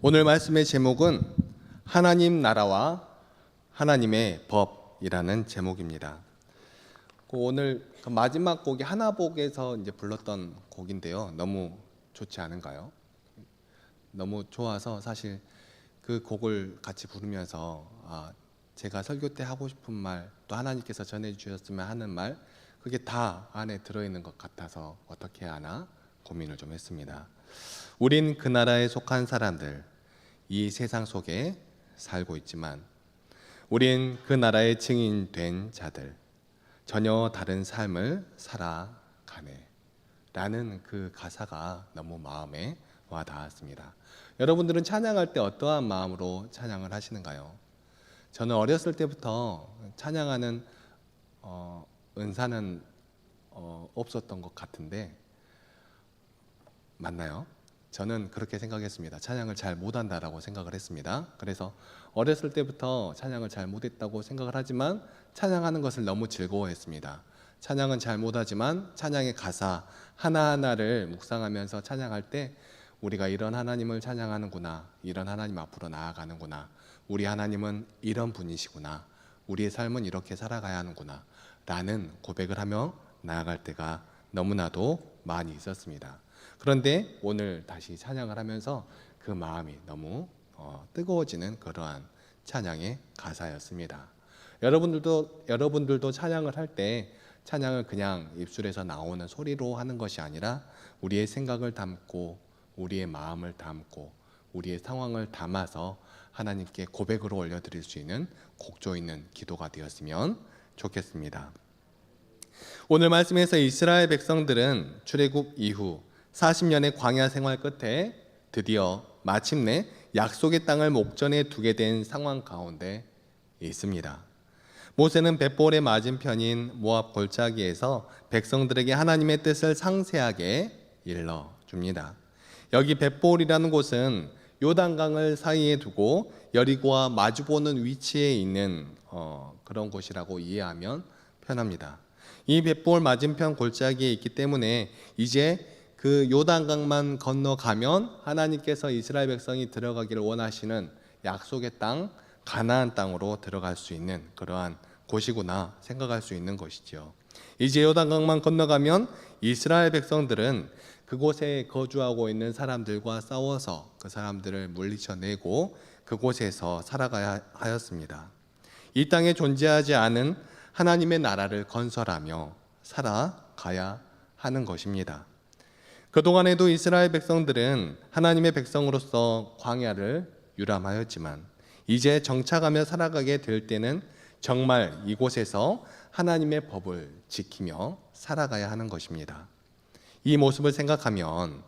오늘 말씀의 제목은 하나님 나라와 하나님의 법이라는 제목입니다. 오늘 마지막 곡이 하나복에서 이제 불렀던 곡인데요. 너무 좋지 않은가요? 너무 좋아서 사실 그 곡을 같이 부르면서 제가 설교 때 하고 싶은 말, 또 하나님께서 전해주셨으면 하는 말, 그게 다 안에 들어있는 것 같아서 어떻게 하나 고민을 좀 했습니다. 우린 그 나라에 속한 사람들, 이 세상 속에 살고 있지만 우린 그 나라의 증인된 자들, 전혀 다른 삶을 살아가네 라는 그 가사가 너무 마음에 와 닿았습니다. 여러분들은 찬양할 때 어떠한 마음으로 찬양을 하시는가요? 저는 어렸을 때부터 찬양하는 은사는 없었던 것 같은데 맞나요? 저는 그렇게 생각했습니다. 찬양을 잘 못한다라고 생각을 했습니다. 그래서 어렸을 때부터 찬양을 잘 못했다고 생각을 하지만 찬양하는 것을 너무 즐거워했습니다. 찬양은 잘 못하지만 찬양의 가사 하나하나를 묵상하면서 찬양할 때 우리가 이런 하나님을 찬양하는구나, 이런 하나님 앞으로 나아가는구나, 우리 하나님은 이런 분이시구나, 우리의 삶은 이렇게 살아가야 하는구나 라는 고백을 하며 나아갈 때가 너무나도 많이 있었습니다. 그런데 오늘 다시 찬양을 하면서 그 마음이 너무 뜨거워지는 그러한 찬양의 가사였습니다. 여러분들도 찬양을 할 때 찬양을 그냥 입술에서 나오는 소리로 하는 것이 아니라 우리의 생각을 담고 우리의 마음을 담고 우리의 상황을 담아서 하나님께 고백으로 올려드릴 수 있는 곡조 있는 기도가 되었으면 좋겠습니다. 오늘 말씀에서 이스라엘 백성들은 출애굽 이후 40년의 광야 생활 끝에 드디어 마침내 약속의 땅을 목전에 두게 된 상황 가운데 있습니다. 모세는 벳볼의 맞은편인 모압 골짜기에서 백성들에게 하나님의 뜻을 상세하게 일러줍니다. 여기 벳볼이라는 곳은 요단강을 사이에 두고 여리고와 마주보는 위치에 있는 그런 곳이라고 이해하면 편합니다. 이 벳볼 맞은편 골짜기에 있기 때문에 이제 그 요단강만 건너가면 하나님께서 이스라엘 백성이 들어가기를 원하시는 약속의 땅, 가나안 땅으로 들어갈 수 있는 그러한 곳이구나 생각할 수 있는 것이죠. 이제 요단강만 건너가면 이스라엘 백성들은 그곳에 거주하고 있는 사람들과 싸워서 그 사람들을 물리쳐내고 그곳에서 살아가야 하였습니다. 이 땅에 존재하지 않은 하나님의 나라를 건설하며 살아가야 하는 것입니다. 그동안에도 이스라엘 백성들은 하나님의 백성으로서 광야를 유람하였지만 이제 정착하며 살아가게 될 때는 정말 이곳에서 하나님의 법을 지키며 살아가야 하는 것입니다. 이 모습을 생각하면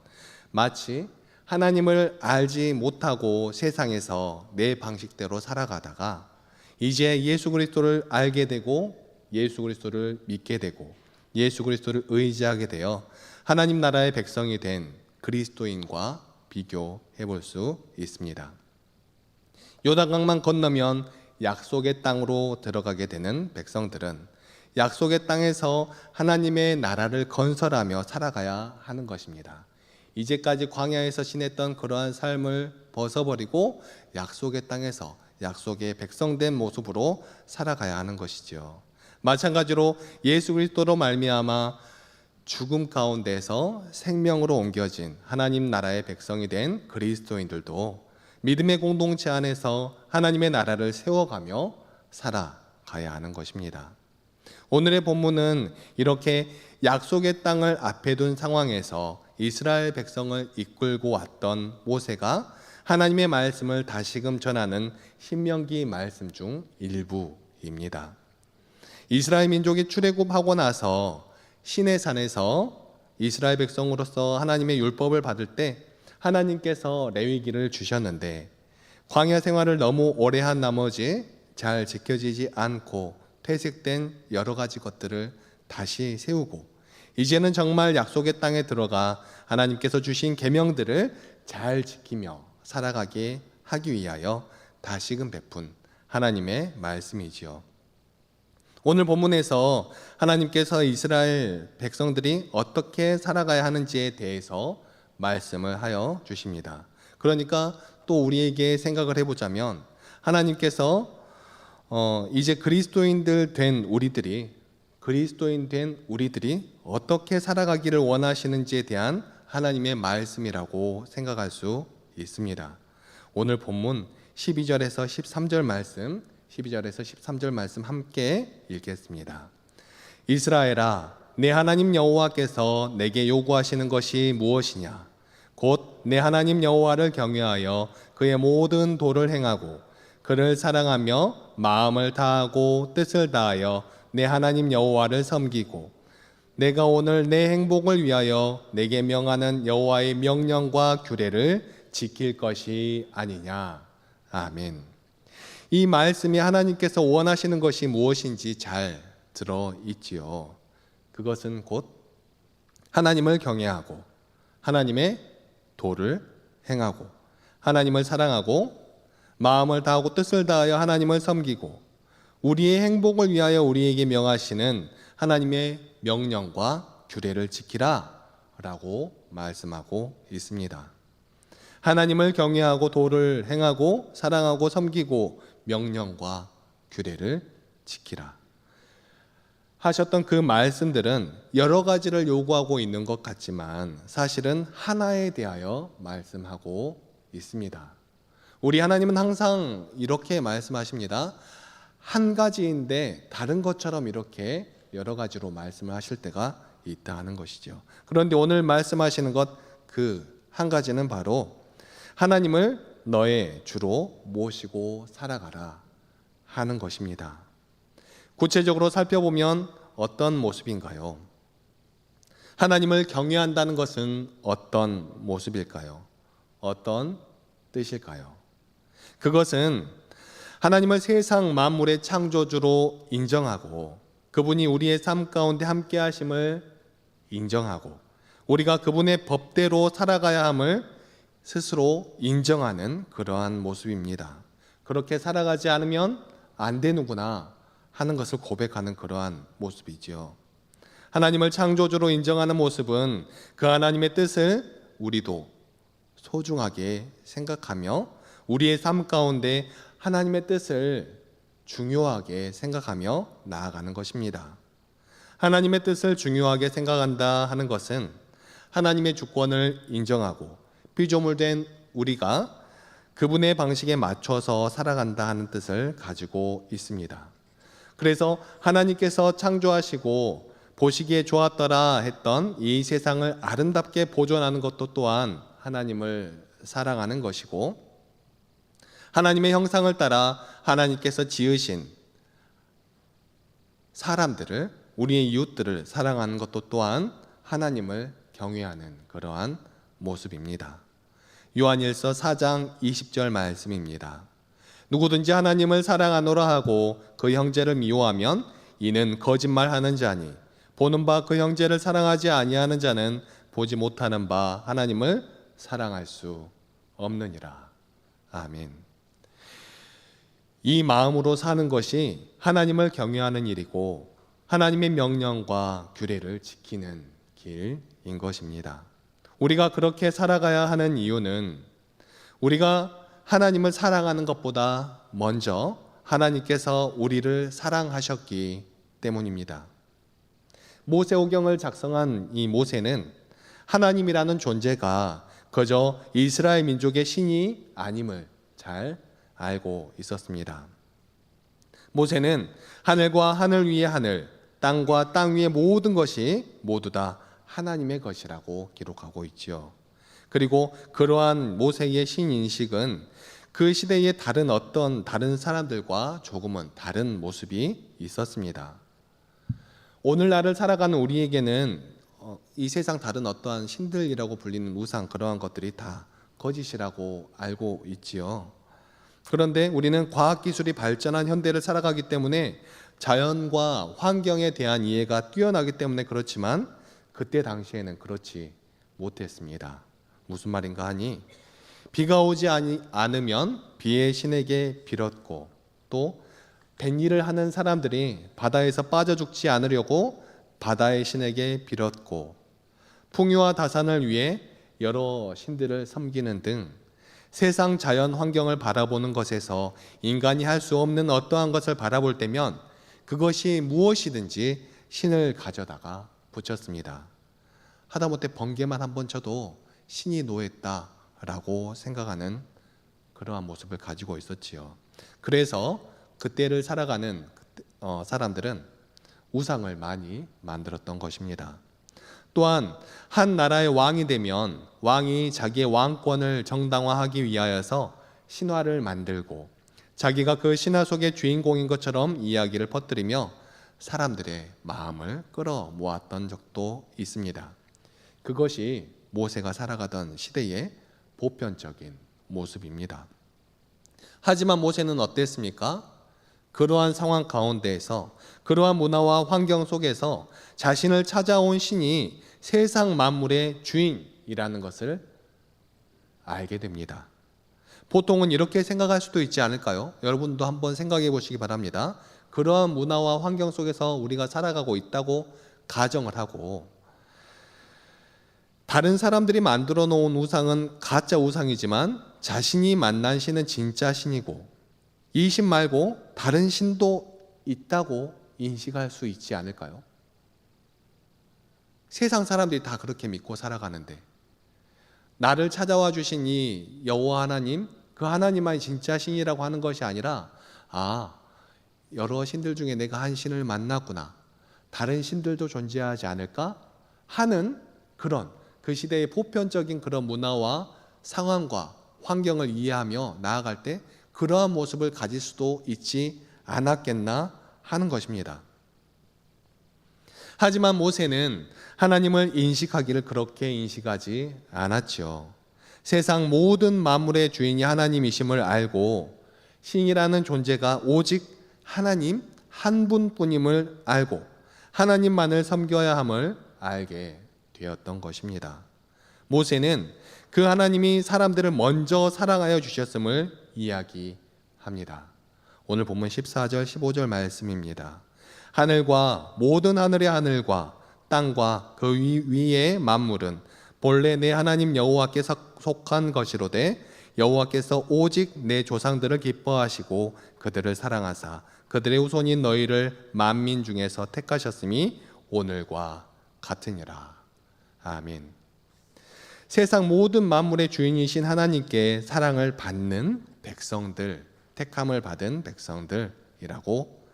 마치 하나님을 알지 못하고 세상에서 내 방식대로 살아가다가 이제 예수 그리스도를 알게 되고 예수 그리스도를 믿게 되고 예수 그리스도를 의지하게 되어 하나님 나라의 백성이 된 그리스도인과 비교해 볼 수 있습니다. 요단강만 건너면 약속의 땅으로 들어가게 되는 백성들은 약속의 땅에서 하나님의 나라를 건설하며 살아가야 하는 것입니다. 이제까지 광야에서 지냈던 그러한 삶을 벗어버리고 약속의 땅에서 약속의 백성된 모습으로 살아가야 하는 것이죠. 마찬가지로 예수 그리스도로 말미암아 죽음 가운데서 생명으로 옮겨진 하나님 나라의 백성이 된 그리스도인들도 믿음의 공동체 안에서 하나님의 나라를 세워가며 살아가야 하는 것입니다. 오늘의 본문은 이렇게 약속의 땅을 앞에 둔 상황에서 이스라엘 백성을 이끌고 왔던 모세가 하나님의 말씀을 다시금 전하는 신명기 말씀 중 일부입니다. 이스라엘 민족이 출애굽하고 나서 시내산에서 이스라엘 백성으로서 하나님의 율법을 받을 때 하나님께서 레위기를 주셨는데 광야 생활을 너무 오래 한 나머지 잘 지켜지지 않고 퇴색된 여러 가지 것들을 다시 세우고 이제는 정말 약속의 땅에 들어가 하나님께서 주신 계명들을 잘 지키며 살아가게 하기 위하여 다시금 베푼 하나님의 말씀이지요. 오늘 본문에서 하나님께서 이스라엘 백성들이 어떻게 살아가야 하는지에 대해서 말씀을 하여 주십니다. 그러니까 또 우리에게 생각을 해보자면 하나님께서 이제 그리스도인 된 우리들이 어떻게 살아가기를 원하시는지에 대한 하나님의 말씀이라고 생각할 수 있습니다. 오늘 본문 12절에서 13절 말씀 함께 읽겠습니다. 이스라엘아, 내 하나님 여호와께서 내게 요구하시는 것이 무엇이냐? 곧 내 하나님 여호와를 경외하여 그의 모든 도를 행하고 그를 사랑하며 마음을 다하고 뜻을 다하여 내 하나님 여호와를 섬기고 내가 오늘 내 행복을 위하여 내게 명하는 여호와의 명령과 규례를 지킬 것이 아니냐. 아멘. 이 말씀이 하나님께서 원하시는 것이 무엇인지 잘 들어있지요. 그것은 곧 하나님을 경외하고 하나님의 도를 행하고 하나님을 사랑하고 마음을 다하고 뜻을 다하여 하나님을 섬기고 우리의 행복을 위하여 우리에게 명하시는 하나님의 명령과 규례를 지키라 라고 말씀하고 있습니다. 하나님을 경외하고 도를 행하고 사랑하고 섬기고 명령과 규례를 지키라 하셨던 그 말씀들은 여러 가지를 요구하고 있는 것 같지만 사실은 하나에 대하여 말씀하고 있습니다. 우리 하나님은 항상 이렇게 말씀하십니다. 한 가지인데 다른 것처럼 이렇게 여러 가지로 말씀을 하실 때가 있다 하는 것이죠. 그런데 오늘 말씀하시는 것 그 한 가지는 바로 하나님을 너의 주로 모시고 살아가라 하는 것입니다. 구체적으로 살펴보면 어떤 모습인가요? 하나님을 경외한다는 것은 어떤 모습일까요? 어떤 뜻일까요? 그것은 하나님을 세상 만물의 창조주로 인정하고 그분이 우리의 삶 가운데 함께 하심을 인정하고 우리가 그분의 법대로 살아가야 함을 스스로 인정하는 그러한 모습입니다. 그렇게 살아가지 않으면 안 되는구나 하는 것을 고백하는 그러한 모습이지요. 하나님을 창조주로 인정하는 모습은 그 하나님의 뜻을 우리도 소중하게 생각하며 우리의 삶 가운데 하나님의 뜻을 중요하게 생각하며 나아가는 것입니다. 하나님의 뜻을 중요하게 생각한다 하는 것은 하나님의 주권을 인정하고 피조물된 우리가 그분의 방식에 맞춰서 살아간다 하는 뜻을 가지고 있습니다. 그래서 하나님께서 창조하시고 보시기에 좋았더라 했던 이 세상을 아름답게 보존하는 것도 또한 하나님을 사랑하는 것이고 하나님의 형상을 따라 하나님께서 지으신 사람들을 우리의 이웃들을 사랑하는 것도 또한 하나님을 경외하는 그러한 모습입니다. 요한일서 4장 20절 말씀입니다. 누구든지 하나님을 사랑하노라 하고 그 형제를 미워하면 이는 거짓말하는 자니 보는 바 그 형제를 사랑하지 아니하는 자는 보지 못하는 바 하나님을 사랑할 수 없느니라. 아멘. 이 마음으로 사는 것이 하나님을 경외하는 일이고 하나님의 명령과 규례를 지키는 길인 것입니다. 우리가 그렇게 살아가야 하는 이유는 우리가 하나님을 사랑하는 것보다 먼저 하나님께서 우리를 사랑하셨기 때문입니다. 모세오경을 작성한 이 모세는 하나님이라는 존재가 그저 이스라엘 민족의 신이 아님을 잘 알고 있었습니다. 모세는 하늘과 하늘 위의 하늘, 땅과 땅 위의 모든 것이 모두 다 하나님의 것이라고 기록하고 있지요. 그리고 그러한 모세의 신인식은 그 시대의 다른 사람들과 조금은 다른 모습이 있었습니다. 오늘날을 살아가는 우리에게는 이 세상 다른 어떠한 신들이라고 불리는 우상 그러한 것들이 다 거짓이라고 알고 있지요. 그런데 우리는 과학기술이 발전한 현대를 살아가기 때문에 자연과 환경에 대한 이해가 뛰어나기 때문에 그렇지만 그때 당시에는 그렇지 못했습니다. 무슨 말인가 하니 비가 오지 않으면 비의 신에게 빌었고 또 뱃일을 하는 사람들이 바다에서 빠져 죽지 않으려고 바다의 신에게 빌었고 풍요와 다산을 위해 여러 신들을 섬기는 등 세상 자연 환경을 바라보는 것에서 인간이 할 수 없는 어떠한 것을 바라볼 때면 그것이 무엇이든지 신을 가져다가 붙였습니다. 하다못해 번개만 한번 쳐도 신이 노했다라고 생각하는 그러한 모습을 가지고 있었지요. 그래서 그때를 살아가는 사람들은 우상을 많이 만들었던 것입니다. 또한 한 나라의 왕이 되면 왕이 자기의 왕권을 정당화하기 위하여서 신화를 만들고 자기가 그 신화 속의 주인공인 것처럼 이야기를 퍼뜨리며 사람들의 마음을 끌어모았던 적도 있습니다. 그것이 모세가 살아가던 시대의 보편적인 모습입니다. 하지만 모세는 어땠습니까? 그러한 상황 가운데에서, 그러한 문화와 환경 속에서 자신을 찾아온 신이 세상 만물의 주인이라는 것을 알게 됩니다. 보통은 이렇게 생각할 수도 있지 않을까요? 여러분도 한번 생각해 보시기 바랍니다. 그러한 문화와 환경 속에서 우리가 살아가고 있다고 가정을 하고, 다른 사람들이 만들어 놓은 우상은 가짜 우상이지만 자신이 만난 신은 진짜 신이고, 이 신 말고 다른 신도 있다고 인식할 수 있지 않을까요? 세상 사람들이 다 그렇게 믿고 살아가는데, 나를 찾아와 주신 이 여호와 하나님, 그 하나님만이 진짜 신이라고 하는 것이 아니라, 여러 신들 중에 내가 한 신을 만났구나, 다른 신들도 존재하지 않을까 하는 그런 그 시대의 보편적인 그런 문화와 상황과 환경을 이해하며 나아갈 때 그러한 모습을 가질 수도 있지 않았겠나 하는 것입니다. 하지만 모세는 하나님을 인식하기를 그렇게 인식하지 않았죠. 세상 모든 만물의 주인이 하나님이심을 알고 신이라는 존재가 오직 하나님 한 분뿐임을 알고 하나님만을 섬겨야 함을 알게 되었던 것입니다. 모세는 그 하나님이 사람들을 먼저 사랑하여 주셨음을 이야기합니다. 오늘 본문 14절 15절 말씀입니다. 하늘과 모든 하늘의 하늘과 땅과 그 위의 만물은 본래 내 하나님 여호와께서 속한 것이로되 여호와께서 오직 내 조상들을 기뻐하시고 그들을 사랑하사 그들의 후손인 너희를 만민 중에서 택하셨음이 오늘과 같으니라. 아멘. 세상 모든 만물의 주인이신 하나님께 사랑을 받는 백성들, 택함을 받은 백성들이라고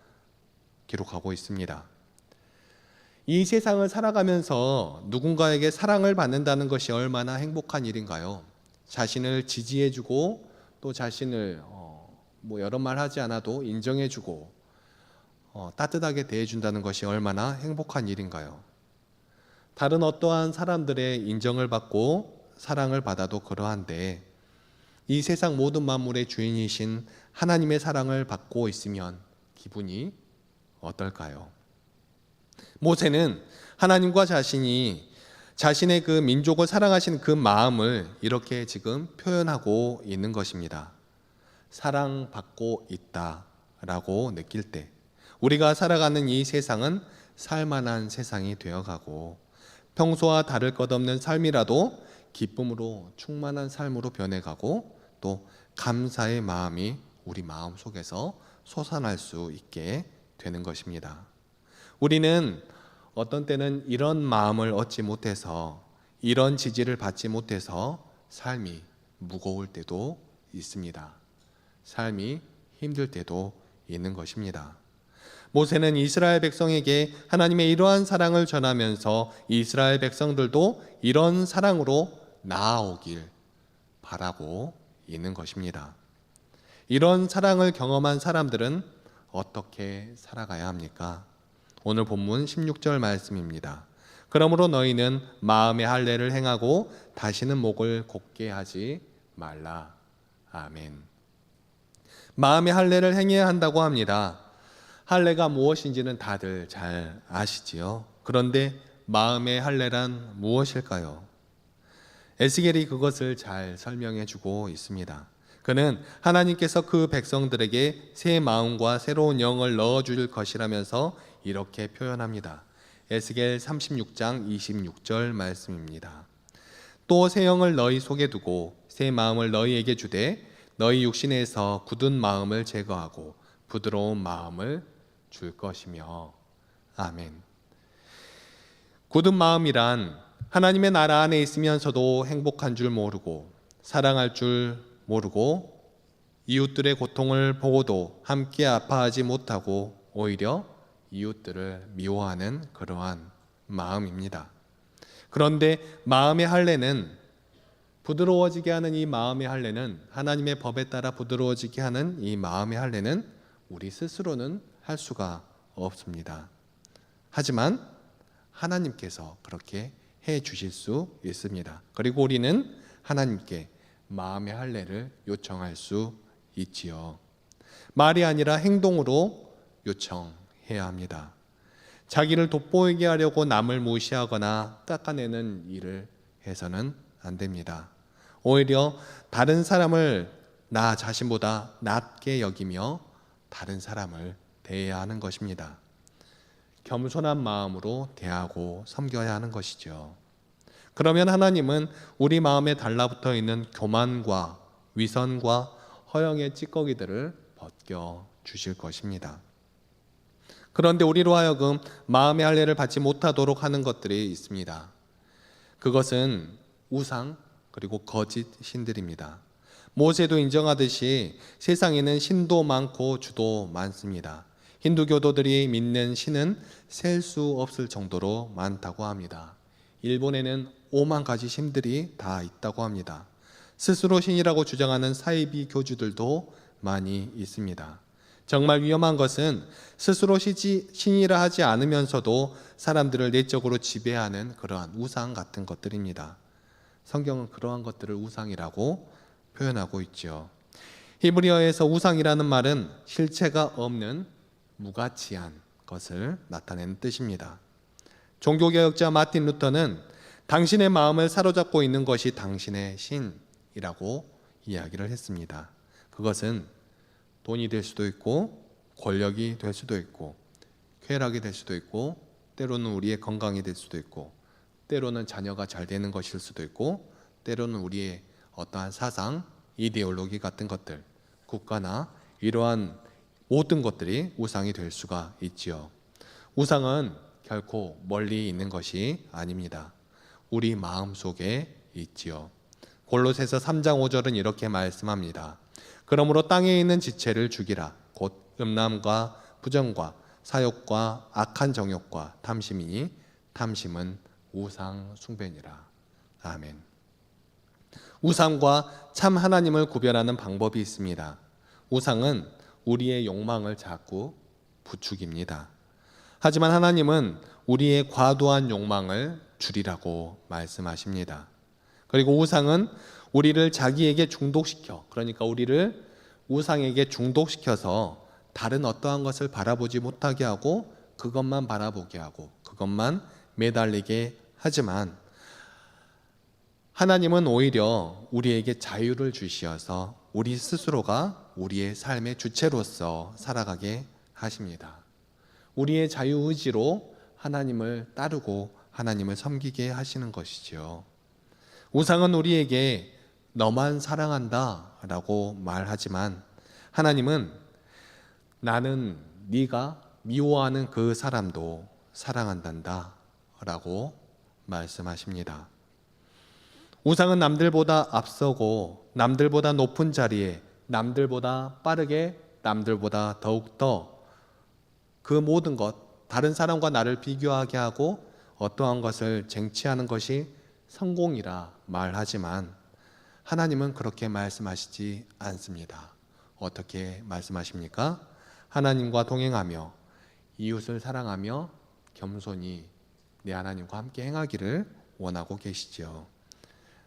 기록하고 있습니다. 이 세상을 살아가면서 누군가에게 사랑을 받는다는 것이 얼마나 행복한 일인가요? 자신을 지지해주고 또 자신을 여러 말 하지 않아도 인정해주고 따뜻하게 대해준다는 것이 얼마나 행복한 일인가요? 다른 어떠한 사람들의 인정을 받고 사랑을 받아도 그러한데 이 세상 모든 만물의 주인이신 하나님의 사랑을 받고 있으면 기분이 어떨까요? 모세는 하나님과 자신이 자신의 그 민족을 사랑하시는 그 마음을 이렇게 지금 표현하고 있는 것입니다. 사랑받고 있다라고 느낄 때 우리가 살아가는 이 세상은 살만한 세상이 되어가고 평소와 다를 것 없는 삶이라도 기쁨으로 충만한 삶으로 변해가고 또 감사의 마음이 우리 마음 속에서 솟아날 수 있게 되는 것입니다. 우리는 어떤 때는 이런 마음을 얻지 못해서 이런 지지를 받지 못해서 삶이 무거울 때도 있습니다. 삶이 힘들 때도 있는 것입니다. 모세는 이스라엘 백성에게 하나님의 이러한 사랑을 전하면서 이스라엘 백성들도 이런 사랑으로 나아오길 바라고 있는 것입니다. 이런 사랑을 경험한 사람들은 어떻게 살아가야 합니까? 오늘 본문 16절 말씀입니다. 그러므로 너희는 마음의 할례를 행하고 다시는 목을 곧게 하지 말라. 아멘. 마음의 할례를 행해야 한다고 합니다. 할례가 무엇인지는 다들 잘 아시지요. 그런데 마음의 할례란 무엇일까요? 에스겔이 그것을 잘 설명해 주고 있습니다. 그는 하나님께서 그 백성들에게 새 마음과 새로운 영을 넣어줄 것이라면서 이렇게 표현합니다. 에스겔 36장 26절 말씀입니다. 또 새 영을 너희 속에 두고 새 마음을 너희에게 주되 너희 육신에서 굳은 마음을 제거하고 부드러운 마음을 줄 것이며. 아멘. 굳은 마음이란 하나님의 나라 안에 있으면서도 행복한 줄 모르고 사랑할 줄 모르고 이웃들의 고통을 보고도 함께 아파하지 못하고 오히려 이웃들을 미워하는 그러한 마음입니다. 그런데 마음의 할례는, 부드러워지게 하는 이 마음의 할례는, 하나님의 법에 따라 부드러워지게 하는 이 마음의 할례는 우리 스스로는 할 수가 없습니다. 하지만 하나님께서 그렇게 해 주실 수 있습니다. 그리고 우리는 하나님께 마음의 할례를 요청할 수 있지요. 말이 아니라 행동으로 요청해야 합니다. 자기를 돋보이게 하려고 남을 무시하거나 깎아내는 일을 해서는 안 됩니다. 오히려 다른 사람을 나 자신보다 낮게 여기며 다른 사람을 대해야 하는 것입니다. 겸손한 마음으로 대하고 섬겨야 하는 것이죠. 그러면 하나님은 우리 마음에 달라붙어 있는 교만과 위선과 허영의 찌꺼기들을 벗겨 주실 것입니다. 그런데 우리로 하여금 마음의 할례를 받지 못하도록 하는 것들이 있습니다. 그것은 우상 그리고 거짓 신들입니다. 모세도 인정하듯이 세상에는 신도 많고 주도 많습니다. 힌두교도들이 믿는 신은 셀 수 없을 정도로 많다고 합니다. 일본에는 5만 가지 신들이 다 있다고 합니다. 스스로 신이라고 주장하는 사이비 교주들도 많이 있습니다. 정말 위험한 것은 스스로 신이라 하지 않으면서도 사람들을 내적으로 지배하는 그러한 우상 같은 것들입니다. 성경은 그러한 것들을 우상이라고 표현하고 있죠. 히브리어에서 우상이라는 말은 실체가 없는 무가치한 것을 나타내는 뜻입니다. 종교개혁자 마틴 루터는 당신의 마음을 사로잡고 있는 것이 당신의 신이라고 이야기를 했습니다. 그것은 돈이 될 수도 있고 권력이 될 수도 있고 쾌락이 될 수도 있고 때로는 우리의 건강이 될 수도 있고 때로는 자녀가 잘 되는 것일 수도 있고 때로는 우리의 어떠한 사상, 이데올로기 같은 것들, 국가나 이러한 모든 것들이 우상이 될 수가 있지요. 우상은 결코 멀리 있는 것이 아닙니다. 우리 마음 속에 있지요. 골로새서 3장 5절은 이렇게 말씀합니다. 그러므로 땅에 있는 지체를 죽이라. 곧 음란과 부정과 사욕과 악한 정욕과 탐심이니 탐심은 우상 숭배니라. 아멘. 우상과 참 하나님을 구별하는 방법이 있습니다. 우상은 우리의 욕망을 자꾸 부추깁니다. 하지만 하나님은 우리의 과도한 욕망을 줄이라고 말씀하십니다. 그리고 우상은 우리를 자기에게 중독시켜, 그러니까 우리를 우상에게 중독시켜서 다른 어떠한 것을 바라보지 못하게 하고 그것만 바라보게 하고 그것만 매달리게 하지만 하나님은 오히려 우리에게 자유를 주시어서 우리 스스로가 우리의 삶의 주체로서 살아가게 하십니다. 우리의 자유의지로 하나님을 따르고 하나님을 섬기게 하시는 것이지요. 우상은 우리에게 너만 사랑한다 라고 말하지만 하나님은 나는 네가 미워하는 그 사람도 사랑한단다 라고 말씀하십니다. 우상은 남들보다 앞서고 남들보다 높은 자리에 남들보다 빠르게 남들보다 더욱더 그 모든 것, 다른 사람과 나를 비교하게 하고 어떠한 것을 쟁취하는 것이 성공이라 말하지만 하나님은 그렇게 말씀하시지 않습니다. 어떻게 말씀하십니까? 하나님과 동행하며 이웃을 사랑하며 겸손히 내 하나님과 함께 행하기를 원하고 계시죠.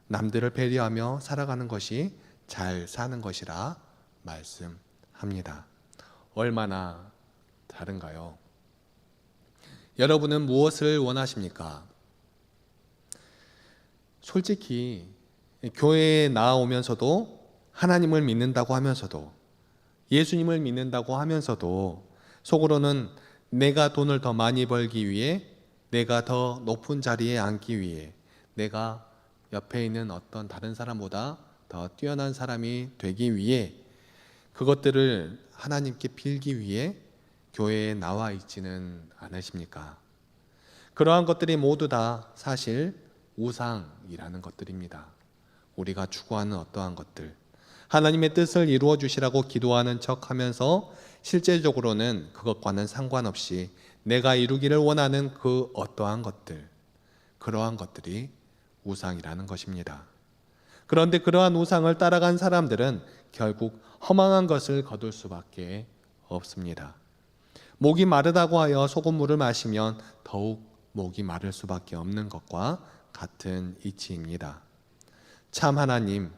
남들을 배려하며 살아가는 것이 잘 사는 것이라 말씀합니다. 얼마나 다른가요? 여러분은 무엇을 원하십니까? 솔직히 교회에 나아오면서도 하나님을 믿는다고 하면서도 예수님을 믿는다고 하면서도 속으로는 내가 돈을 더 많이 벌기 위해 내가 더 높은 자리에 앉기 위해 내가 옆에 있는 어떤 다른 사람보다 더 뛰어난 사람이 되기 위해, 그것들을 하나님께 빌기 위해 교회에 나와 있지는 않으십니까? 그러한 것들이 모두 다 사실 우상이라는 것들입니다. 우리가 추구하는 어떠한 것들, 하나님의 뜻을 이루어 주시라고 기도하는 척 하면서 실제적으로는 그것과는 상관없이 내가 이루기를 원하는 그 어떠한 것들, 그러한 것들이 우상이라는 것입니다. 그런데 그러한 우상을 따라간 사람들은 결국 허망한 것을 거둘 수밖에 없습니다. 목이 마르다고 하여 소금물을 마시면 더욱 목이 마를 수밖에 없는 것과 같은 이치입니다. 참 하나님,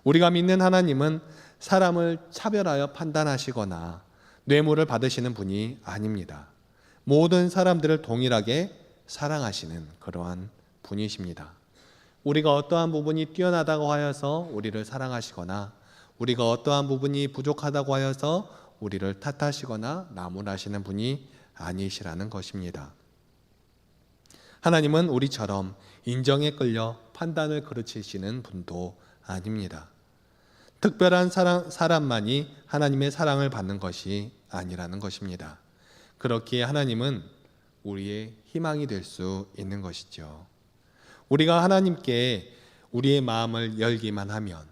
우리가 믿는 하나님은 사람을 차별하여 판단하시거나 뇌물을 받으시는 분이 아닙니다. 모든 사람들을 동일하게 사랑하시는 그러한 분이십니다. 우리가 어떠한 부분이 뛰어나다고 하여서 우리를 사랑하시거나 우리가 어떠한 부분이 부족하다고 하여서 우리를 탓하시거나 나무라시는 분이 아니시라는 것입니다. 하나님은 우리처럼 인정에 끌려 판단을 그르치시는 분도 아닙니다. 특별한 사람만이 하나님의 사랑을 받는 것이 아니라는 것입니다. 그렇기에 하나님은 우리의 희망이 될 수 있는 것이죠. 우리가 하나님께 우리의 마음을 열기만 하면,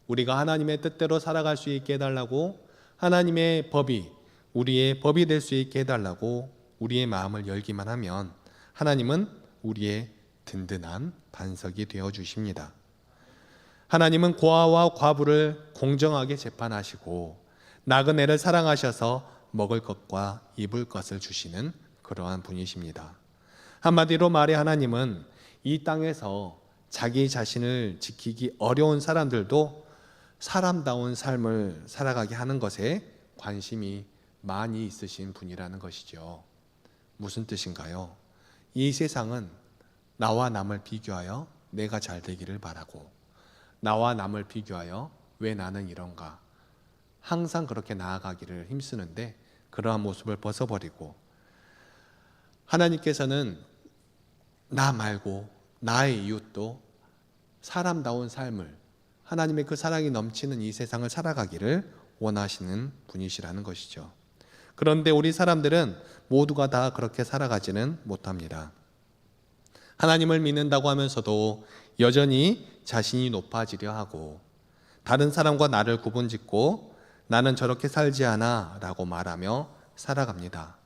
우리가 하나님의 뜻대로 살아갈 수 있게 해달라고, 하나님의 법이 우리의 법이 될 수 있게 해달라고 우리의 마음을 열기만 하면 하나님은 우리의 든든한 반석이 되어 주십니다. 하나님은 고아와 과부를 공정하게 재판하시고 나그네를 사랑하셔서 먹을 것과 입을 것을 주시는 그러한 분이십니다. 한마디로 말해 하나님은 이 땅에서 자기 자신을 지키기 어려운 사람들도 사람다운 삶을 살아가게 하는 것에 관심이 많이 있으신 분이라는 것이죠. 무슨 뜻인가요? 이 세상은 나와 남을 비교하여 내가 잘 되기를 바라고, 나와 남을 비교하여 왜 나는 이런가, 항상 그렇게 나아가기를 힘쓰는데 그러한 모습을 벗어버리고, 하나님께서는 나 말고 나의 이웃도 사람다운 삶을, 하나님의 그 사랑이 넘치는 이 세상을 살아가기를 원하시는 분이시라는 것이죠. 그런데 우리 사람들은 모두가 다 그렇게 살아가지는 못합니다. 하나님을 믿는다고 하면서도 여전히 자신이 높아지려 하고, 다른 사람과 나를 구분짓고 나는 저렇게 살지 않아 라고 말하며 살아갑니다.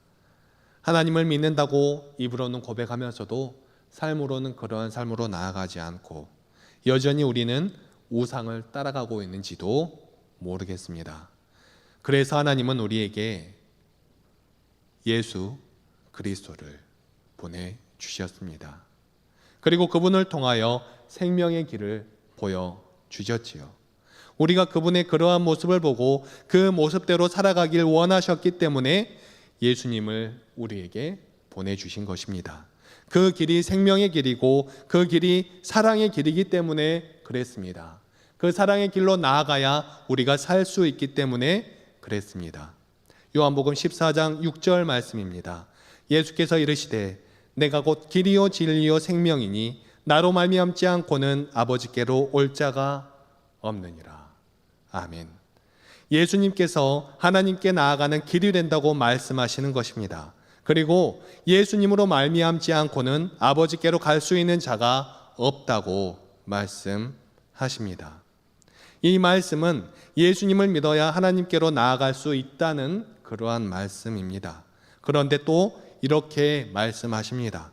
하나님을 믿는다고 입으로는 고백하면서도 삶으로는 그러한 삶으로 나아가지 않고 여전히 우리는 우상을 따라가고 있는지도 모르겠습니다. 그래서 하나님은 우리에게 예수 그리스도를 보내주셨습니다. 그리고 그분을 통하여 생명의 길을 보여주셨지요. 우리가 그분의 그러한 모습을 보고 그 모습대로 살아가길 원하셨기 때문에 예수님을 우리에게 보내주신 것입니다. 그 길이 생명의 길이고 그 길이 사랑의 길이기 때문에 그랬습니다. 그 사랑의 길로 나아가야 우리가 살 수 있기 때문에 그랬습니다. 요한복음 14장 6절 말씀입니다. 예수께서 이르시되 내가 곧 길이요 진리요 생명이니 나로 말미암지 않고는 아버지께로 올 자가 없느니라. 아멘. 예수님께서 하나님께 나아가는 길이 된다고 말씀하시는 것입니다. 그리고 예수님으로 말미암지 않고는 아버지께로 갈 수 있는 자가 없다고 말씀하십니다. 이 말씀은 예수님을 믿어야 하나님께로 나아갈 수 있다는 그러한 말씀입니다. 그런데 또 이렇게 말씀하십니다.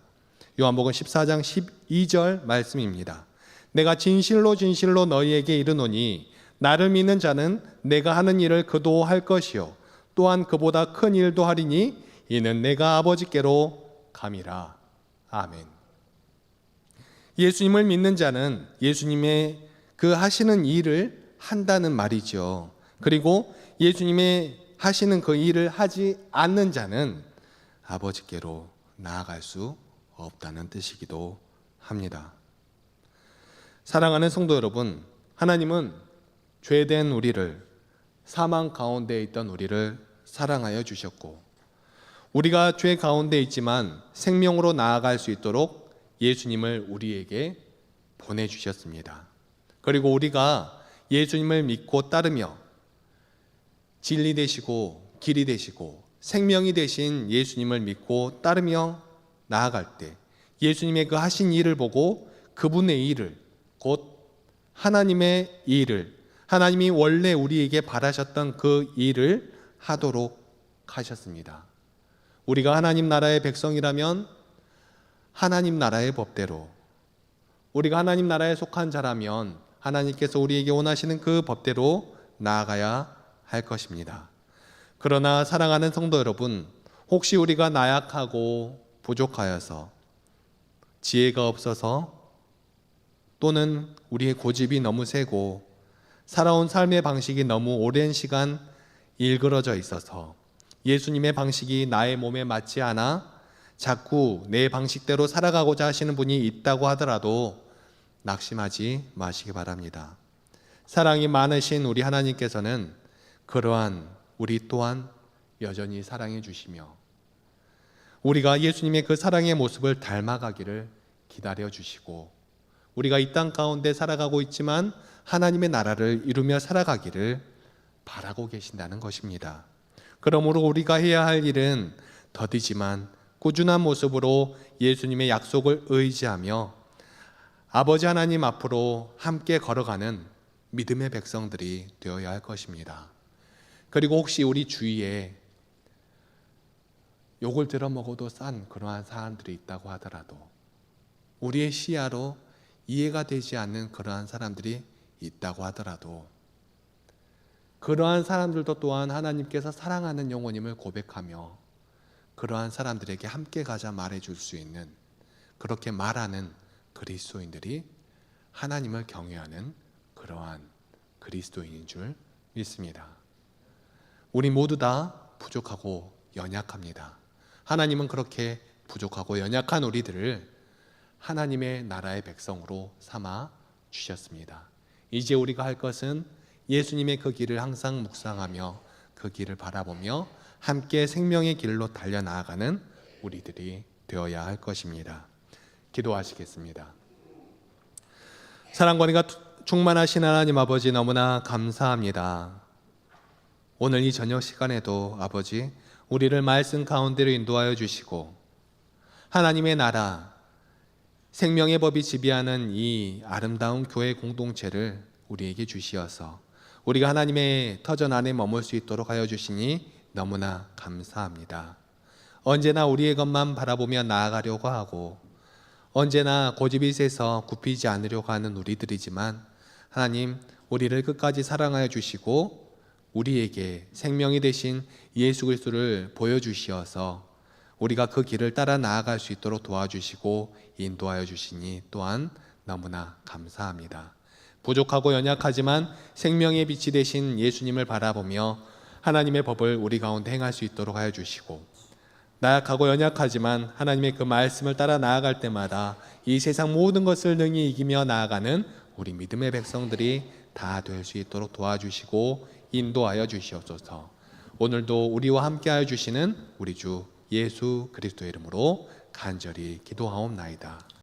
요한복음 14장 12절 말씀입니다. 내가 진실로 진실로 너희에게 이르노니 나를 믿는 자는 내가 하는 일을 그도 할 것이요 또한 그보다 큰 일도 하리니 이는 내가 아버지께로 감이라. 아멘. 예수님을 믿는 자는 예수님의 그 하시는 일을 한다는 말이죠. 그리고 예수님의 하시는 그 일을 하지 않는 자는 아버지께로 나아갈 수 없다는 뜻이기도 합니다. 사랑하는 성도 여러분, 하나님은 죄된 우리를, 사망 가운데 있던 우리를 사랑하여 주셨고, 우리가 죄 가운데 있지만 생명으로 나아갈 수 있도록 예수님을 우리에게 보내주셨습니다. 그리고 우리가 예수님을 믿고 따르며 진리 되시고 길이 되시고 생명이 되신 예수님을 믿고 따르며 나아갈 때 예수님의 그 하신 일을 보고 그분의 일을, 곧 하나님의 일을, 하나님이 원래 우리에게 바라셨던 그 일을 하도록 하셨습니다. 우리가 하나님 나라의 백성이라면 하나님 나라의 법대로, 우리가 하나님 나라에 속한 자라면 하나님께서 우리에게 원하시는 그 법대로 나아가야 할 것입니다. 그러나 사랑하는 성도 여러분, 혹시 우리가 나약하고 부족하여서, 지혜가 없어서, 또는 우리의 고집이 너무 세고 살아온 삶의 방식이 너무 오랜 시간 일그러져 있어서 예수님의 방식이 나의 몸에 맞지 않아 자꾸 내 방식대로 살아가고자 하시는 분이 있다고 하더라도 낙심하지 마시기 바랍니다. 사랑이 많으신 우리 하나님께서는 그러한 우리 또한 여전히 사랑해 주시며 우리가 예수님의 그 사랑의 모습을 닮아가기를 기다려 주시고 우리가 이 땅 가운데 살아가고 있지만 하나님의 나라를 이루며 살아가기를 바라고 계신다는 것입니다. 그러므로 우리가 해야 할 일은 더디지만 꾸준한 모습으로 예수님의 약속을 의지하며 아버지 하나님 앞으로 함께 걸어가는 믿음의 백성들이 되어야 할 것입니다. 그리고 혹시 우리 주위에 욕을 들어먹어도 싼 그러한 사람들이 있다고 하더라도 우리의 시야로 이해가 되지 않는 그러한 사람들이 있다고 하더라도 그러한 사람들도 또한 하나님께서 사랑하는 영혼임을 고백하며 그러한 사람들에게 함께 가자 말해줄 수 있는, 그렇게 말하는 그리스도인들이 하나님을 경외하는 그러한 그리스도인인 줄 믿습니다. 우리 모두 다 부족하고 연약합니다. 하나님은 그렇게 부족하고 연약한 우리들을 하나님의 나라의 백성으로 삼아 주셨습니다. 이제 우리가 할 것은 예수님의 그 길을 항상 묵상하며 그 길을 바라보며 함께 생명의 길로 달려나아가는 우리들이 되어야 할 것입니다. 기도하시겠습니다. 사랑과 은혜가 충만하신 하나님 아버지, 너무나 감사합니다. 오늘 이 저녁 시간에도 아버지, 우리를 말씀 가운데로 인도하여 주시고 하나님의 나라, 생명의 법이 지배하는 이 아름다운 교회 공동체를 우리에게 주시어서 우리가 하나님의 터전 안에 머물 수 있도록 하여 주시니 너무나 감사합니다. 언제나 우리의 것만 바라보며 나아가려고 하고 언제나 고집이 세서 굽히지 않으려고 하는 우리들이지만 하나님, 우리를 끝까지 사랑하여 주시고 우리에게 생명이 되신 예수 그리스도를 보여주시어서 우리가 그 길을 따라 나아갈 수 있도록 도와주시고 인도하여 주시니 또한 너무나 감사합니다. 부족하고 연약하지만 생명의 빛이 되신 예수님을 바라보며 하나님의 법을 우리 가운데 행할 수 있도록 하여 주시고 나약하고 연약하지만 하나님의 그 말씀을 따라 나아갈 때마다 이 세상 모든 것을 능히 이기며 나아가는 우리 믿음의 백성들이 다 될 수 있도록 도와주시고 인도하여 주시옵소서. 오늘도 우리와 함께하여 주시는 우리 주 예수 그리스도의 이름으로 간절히 기도하옵나이다.